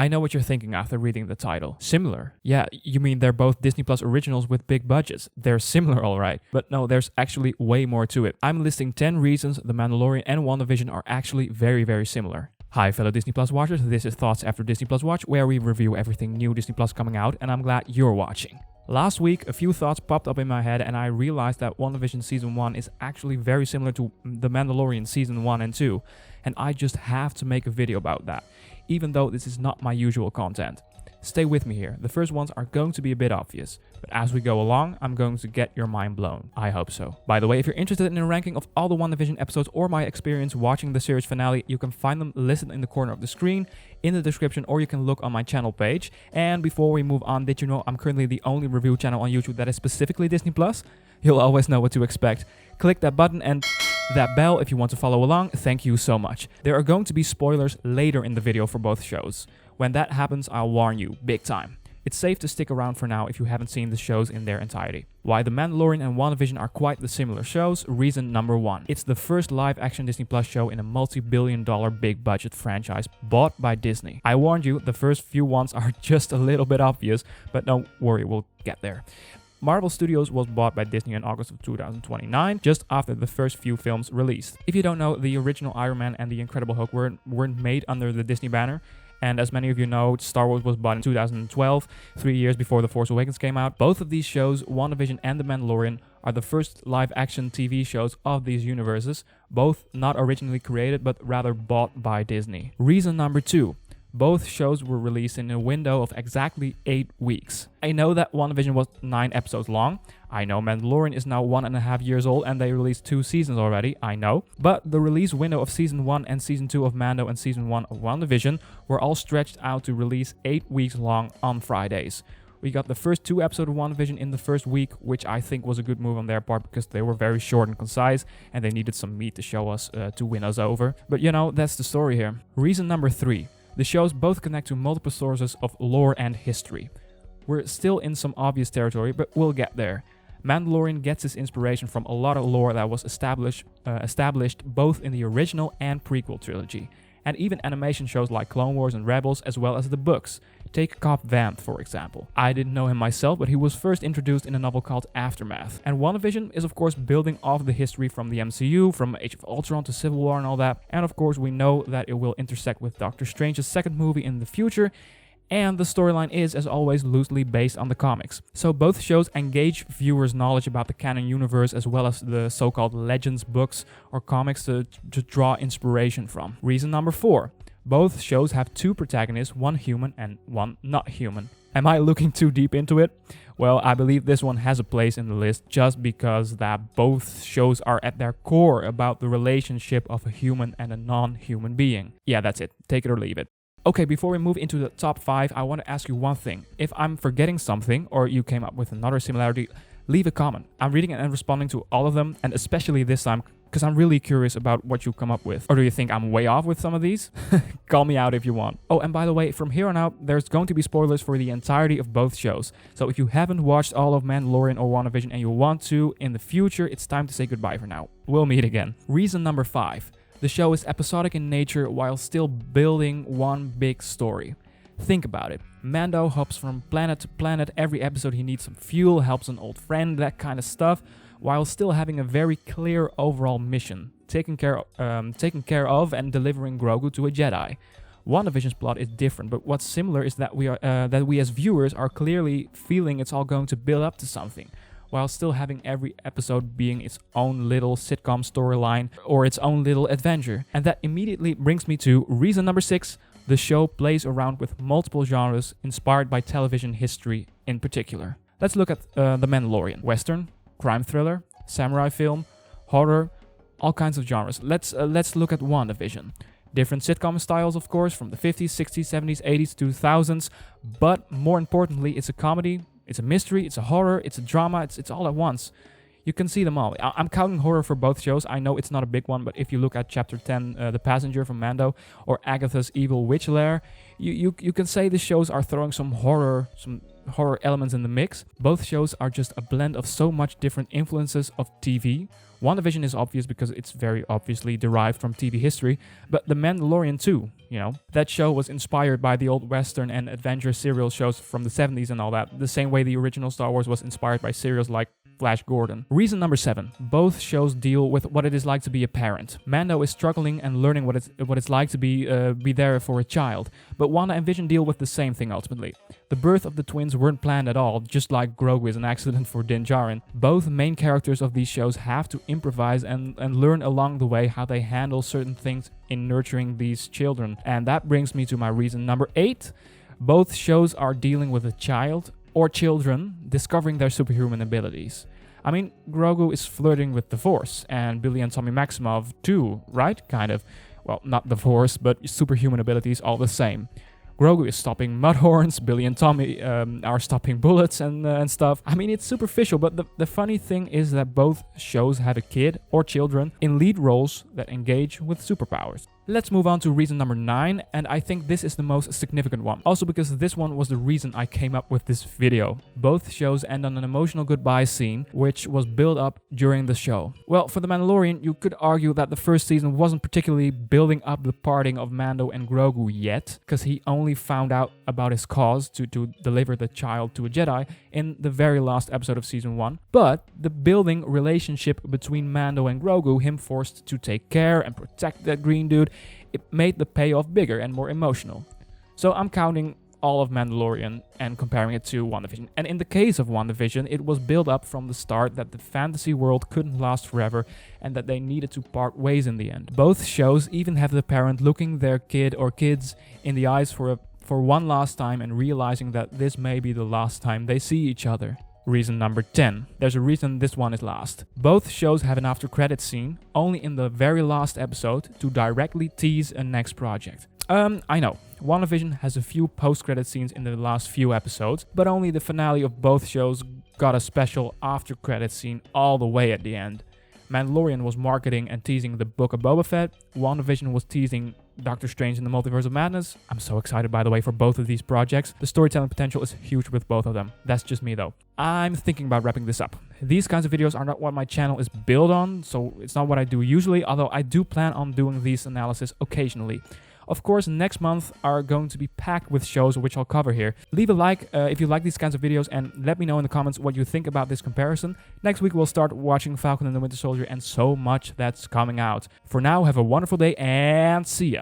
I know what you're thinking after reading the title. Similar. Yeah, you mean they're both Disney Plus originals with big budgets. They're similar, alright. But no, there's actually way more to it. I'm listing 10 reasons The Mandalorian and WandaVision are actually very, very similar. Hi fellow Disney Plus watchers, this is Thoughts After Disney Plus Watch, where we review everything new Disney Plus coming out, and I'm glad you're watching. Last week, a few thoughts popped up in my head, and I realized that WandaVision Season 1 is actually very similar to The Mandalorian Season 1 and 2, and I just have to make a video about that, even though this is not my usual content. Stay with me here, the first ones are going to be a bit obvious, but as we go along, I'm going to get your mind blown. I hope so. By the way, if you're interested in a ranking of all the WandaVision episodes or my experience watching the series finale, you can find them listed in the corner of the screen, in the description, or you can look on my channel page. And before we move on, did you know I'm currently the only review channel on YouTube that is specifically Disney Plus? You'll always know what to expect. Click that button and that bell if you want to follow along. Thank you so much. There are going to be spoilers later in the video for both shows. When that happens, I'll warn you, big time. It's safe to stick around for now if you haven't seen the shows in their entirety. Why The Mandalorian and WandaVision are quite the similar shows? Reason number 1. It's the first live-action Disney Plus show in a multi-billion-dollar big-budget franchise bought by Disney. I warned you, the first few ones are just a little bit obvious, but don't worry, we'll get there. Marvel Studios was bought by Disney in August of 2029, just after the first few films released. If you don't know, the original Iron Man and The Incredible Hulk weren't made under the Disney banner. And as many of you know, Star Wars was bought in 2012, 3 years before The Force Awakens came out. Both of these shows, WandaVision and The Mandalorian, are the first live-action TV shows of these universes, both not originally created, but rather bought by Disney. Reason number 2. Both shows were released in a window of exactly 8 weeks. I know that WandaVision was 9 episodes long. I know Mandalorian is now 1.5 years old and they released 2 seasons already, I know. But the release window of Season 1 and Season 2 of Mando and Season 1 of WandaVision were all stretched out to release 8 weeks long on Fridays. We got the first 2 episodes of WandaVision in the first week, which I think was a good move on their part because they were very short and concise and they needed some meat to show us, to win us over. But you know, that's the story here. Reason number 3. The shows both connect to multiple sources of lore and history. We're still in some obvious territory, but we'll get there. Mandalorian gets its inspiration from a lot of lore that was established both in the original and prequel trilogy, and even animation shows like Clone Wars and Rebels, as well as the books. Take Cobb Vanth, for example. I didn't know him myself, but he was first introduced in a novel called Aftermath. And WandaVision is of course building off the history from the MCU, from Age of Ultron to Civil War and all that. And of course we know that it will intersect with Doctor Strange's second movie in the future. And the storyline is, as always, loosely based on the comics. So both shows engage viewers' knowledge about the canon universe as well as the so-called legends books or comics to draw inspiration from. Reason number 4. Both shows have 2 protagonists, one human and one not human. Am I looking too deep into it? Well, I believe this one has a place in the list just because that both shows are at their core about the relationship of a human and a non-human being. Yeah, that's it. Take it or leave it. Okay, before we move into the top 5, I want to ask you one thing. If I'm forgetting something or you came up with another similarity, leave a comment. I'm reading and responding to all of them, and especially this time because I'm really curious about what you come up with. Or do you think I'm way off with some of these? Call me out if you want. Oh, and by the way, from here on out, there's going to be spoilers for the entirety of both shows. So if you haven't watched all of Mandalorian or WandaVision and you want to in the future, it's time to say goodbye for now. We'll meet again. Reason number 5. The show is episodic in nature while still building one big story. Think about it. Mando hops from planet to planet. Every episode he needs some fuel, helps an old friend, that kind of stuff, while still having a very clear overall mission, taking care of and delivering Grogu to a Jedi. WandaVision's plot is different, but what's similar is that we as viewers are clearly feeling it's all going to build up to something, while still having every episode being its own little sitcom storyline or its own little adventure. And that immediately brings me to reason number 6. The show plays around with multiple genres inspired by television history in particular. Let's look at The Mandalorian. Western, crime thriller, samurai film, horror, all kinds of genres. Let's look at WandaVision. Different sitcom styles, of course, from the 50s, 60s, 70s, 80s, 2000s, but more importantly, it's a comedy, it's a mystery, it's a horror, it's a drama, it's all at once. You can see them all. I'm counting horror for both shows. I know it's not a big one, but if you look at Chapter 10, The Passenger from Mando, or Agatha's Evil Witch Lair, you can say the shows are throwing some horror elements in the mix. Both shows are just a blend of so much different influences of TV. WandaVision is obvious because it's very obviously derived from TV history, but The Mandalorian too, That show was inspired by the old Western and adventure serial shows from the 70s and all that, the same way the original Star Wars was inspired by serials like Flash Gordon. Reason number 7. Both shows deal with what it is like to be a parent. Mando is struggling and learning what it's like to be there for a child, but Wanda and Vision deal with the same thing ultimately. The birth of the twins weren't planned at all, just like Grogu is an accident for Din Djarin. Both main characters of these shows have to improvise and learn along the way how they handle certain things in nurturing these children. And that brings me to my reason number 8. Both shows are dealing with a child or children discovering their superhuman abilities. I mean, Grogu is flirting with the Force, and Billy and Tommy Maximoff too, right? Kind of. Well, not the Force, but superhuman abilities all the same. Grogu is stopping mudhorns, Billy and Tommy are stopping bullets and stuff. I mean, it's superficial, but the funny thing is that both shows had a kid or children in lead roles that engage with superpowers. Let's move on to reason number 9, and I think this is the most significant one. Also because this one was the reason I came up with this video. Both shows end on an emotional goodbye scene, which was built up during the show. Well, for The Mandalorian, you could argue that the first season wasn't particularly building up the parting of Mando and Grogu yet, because he only found out about his cause to deliver the child to a Jedi in the very last episode of season 1. But the building relationship between Mando and Grogu, him forced to take care and protect that green dude, it made the payoff bigger and more emotional. So I'm counting all of Mandalorian and comparing it to WandaVision. And in the case of WandaVision, it was built up from the start that the fantasy world couldn't last forever and that they needed to part ways in the end. Both shows even have the parent looking their kid or kids in the eyes for one last time and realizing that this may be the last time they see each other. Reason number 10. There's a reason this one is last. Both shows have an after credits scene, only in the very last episode, to directly tease a next project. I know, WandaVision has a few post-credit scenes in the last few episodes, but only the finale of both shows got a special after credits scene all the way at the end. Mandalorian was marketing and teasing the Book of Boba Fett, WandaVision was teasing Doctor Strange in the Multiverse of Madness. I'm so excited, by the way, for both of these projects. The storytelling potential is huge with both of them. That's just me, though. I'm thinking about wrapping this up. These kinds of videos are not what my channel is built on, so it's not what I do usually, although I do plan on doing these analysis occasionally. Of course, next month are going to be packed with shows which I'll cover here. Leave a like if you like these kinds of videos and let me know in the comments what you think about this comparison. Next week we'll start watching Falcon and the Winter Soldier and so much that's coming out. For now, have a wonderful day and see ya!